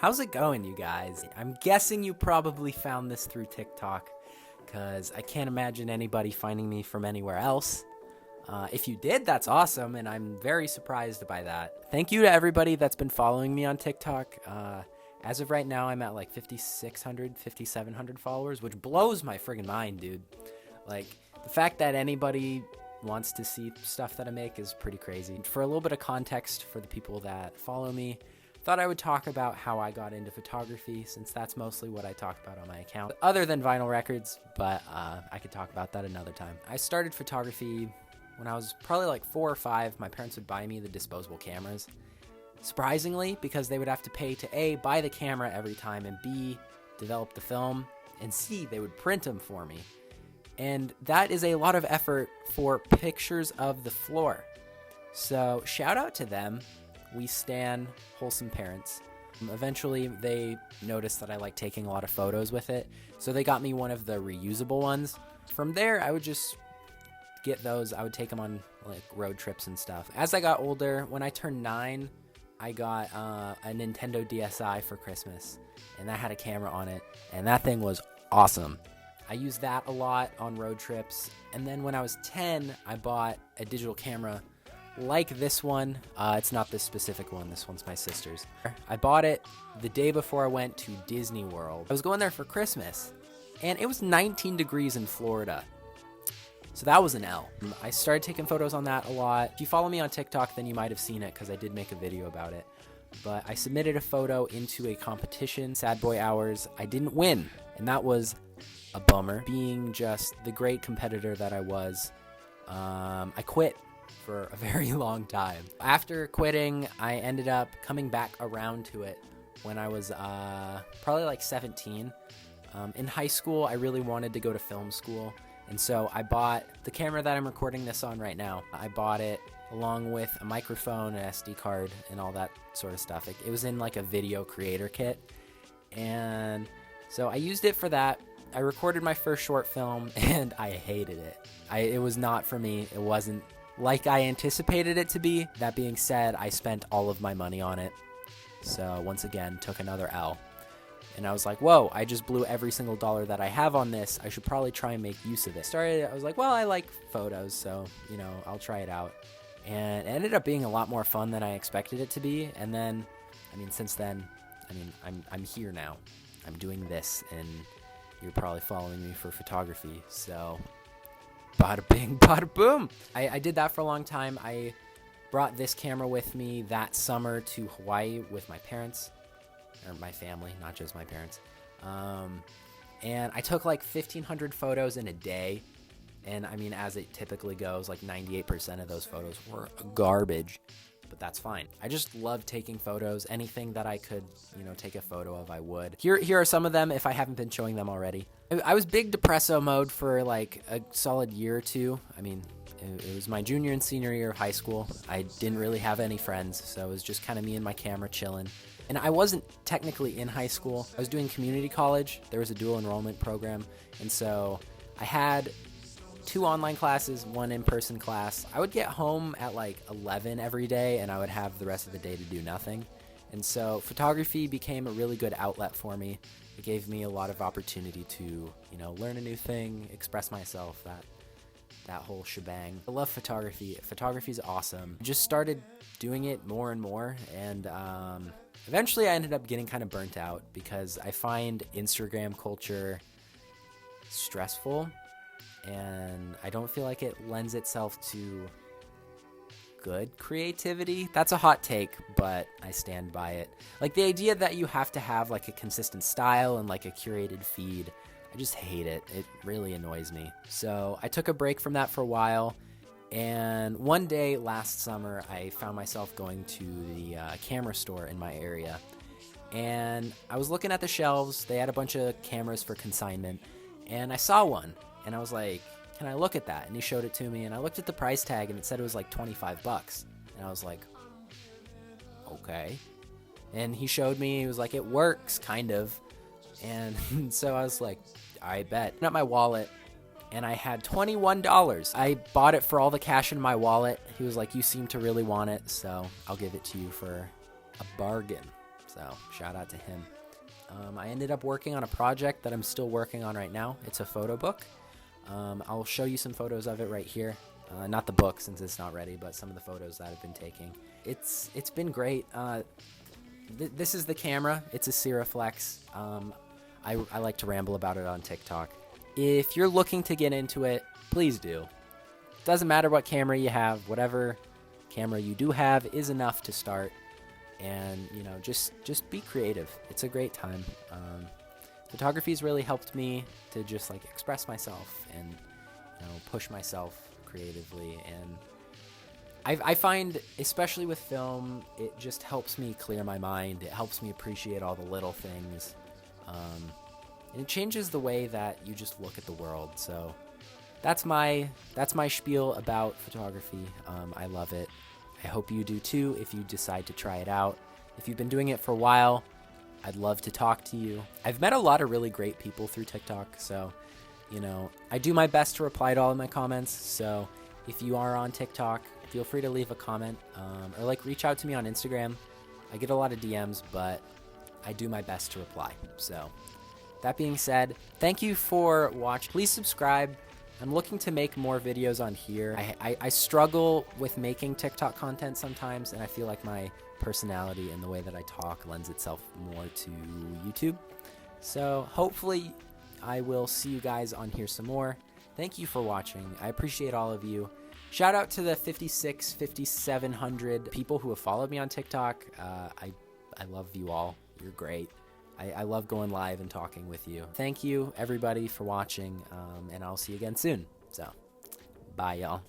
How's it going, you guys? I'm guessing you probably found this through TikTok, because I can't imagine anybody finding me from anywhere else. If you did, that's awesome, and I'm very surprised by that. Thank you to everybody that's been following me on TikTok. As of right now, I'm at like 5,600, 5,700 followers, which blows my friggin' mind, dude. Like, the fact that anybody wants to see stuff that I make is pretty crazy. For a little bit of context for the people that follow me, thought I would talk about how I got into photography, since that's mostly what I talk about on my account, other than vinyl records, but I could talk about that another time. I started photography when I was probably like 4 or 5. My parents would buy me the disposable cameras. Surprisingly, because they would have to pay to A, buy the camera every time, and B, develop the film, and C, they would print them for me. And that is a lot of effort for pictures of the floor. So shout out to them. We stan wholesome parents. Eventually, they noticed that I like taking a lot of photos with it, so they got me one of the reusable ones. From there, I would just get those. I would take them on like road trips and stuff. As I got older, when I turned 9, I got a Nintendo DSi for Christmas, and that had a camera on it, and that thing was awesome. I used that a lot on road trips, and then when I was 10, I bought a digital camera like this one. It's not this specific one. This one's my sister's. I bought it the day before I went to Disney World. I was going there for Christmas, and it was 19 degrees in Florida. So that was an L. I started taking photos on that a lot. If you follow me on TikTok, then you might have seen it, because I did make a video about it. But I submitted a photo into a competition, Sad Boy Hours. I didn't win, and that was a bummer. Being just the great competitor that I was, I quit for a very long time. After quitting, I ended up coming back around to it when I was probably like 17. In high school, I really wanted to go to film school, and so I bought the camera that I'm recording this on right now. I bought it along with a microphone, an SD card, and all that sort of stuff. It was in like a video creator kit, and so I used it for that. I recorded my first short film, and I hated it. It was not for me. It wasn't like I anticipated it to be. That being said, I spent all of my money on it, so once again, took another L. And I was like, whoa, I just blew every single dollar that I have on this. I should probably try and make use of it. I was like, well, I like photos, so, I'll try it out. And it ended up being a lot more fun than I expected it to be. And then, since then, I'm here now. I'm doing this, and you're probably following me for photography, so bada bing, bada boom. I did that for a long time. I brought this camera with me that summer to Hawaii with my parents, or my family, not just my parents. And I took like 1,500 photos in a day. And as it typically goes, like 98% of those photos were garbage, but that's fine. I just love taking photos. Anything that I could, take a photo of, I would. Here are some of them if I haven't been showing them already. I was big depresso mode for like a solid year or two. It was my junior and senior year of high school. I didn't really have any friends, so it was just kind of me and my camera chilling. And I wasn't technically in high school. I was doing community college. There was a dual enrollment program, and so I had 2 online classes, 1 in-person class. I would get home at like 11 every day, and I would have the rest of the day to do nothing. And so photography became a really good outlet for me. It gave me a lot of opportunity to, learn a new thing, express myself, that whole shebang. I love photography. Photography is awesome. I just started doing it more and more, and eventually I ended up getting kind of burnt out, because I find Instagram culture stressful, and I don't feel like it lends itself to good creativity. That's a hot take, but I stand by it. Like, the idea that you have to have like a consistent style and like a curated feed, I just hate it. It really annoys me. So I took a break from that for a while, and one day last summer, I found myself going to the camera store in my area, and I was looking at the shelves. They had a bunch of cameras for consignment, and I saw one, and I was like, can I look at that? And he showed it to me, and I looked at the price tag, and it said it was like $25. And I was like, okay. And he showed me, he was like, it works, kind of. And so I was like, I bet. I got my wallet, and I had $21. I bought it for all the cash in my wallet. He was like, you seem to really want it, so I'll give it to you for a bargain. So shout out to him. I ended up working on a project that I'm still working on right now. It's a photo book. I'll show you some photos of it right here. Not the book since it's not ready, but some of the photos that I've been taking. It's been great. This is the camera. It's a Syraflex. I like to ramble about it on TikTok. If you're looking to get into it, please do. Doesn't matter what camera you have, whatever camera you do have is enough to start. And, you know, just be creative. It's a great time. Photography's really helped me to just like express myself and, you know, push myself creatively. And I find, especially with film, it just helps me clear my mind. It helps me appreciate all the little things. And it changes the way that you just look at the world. So that's my spiel about photography. I love it. I hope you do too if you decide to try it out. If you've been doing it for a while, I'd love to talk to you. I've met a lot of really great people through TikTok, so, you know, I do my best to reply to all of my comments. So if you are on TikTok, feel free to leave a comment, or like reach out to me on Instagram. I get a lot of DMs, but I do my best to reply. So that being said, thank you for watching. Please subscribe. I'm looking to make more videos on here. I struggle with making TikTok content sometimes, and I feel like my personality and the way that I talk lends itself more to YouTube. So hopefully I will see you guys on here some more. Thank you for watching. I appreciate all of you. Shout out to the 5,700 people who have followed me on TikTok. I love you all. You're great. I love going live and talking with you. Thank you, everybody, for watching, and I'll see you again soon. So, bye, y'all.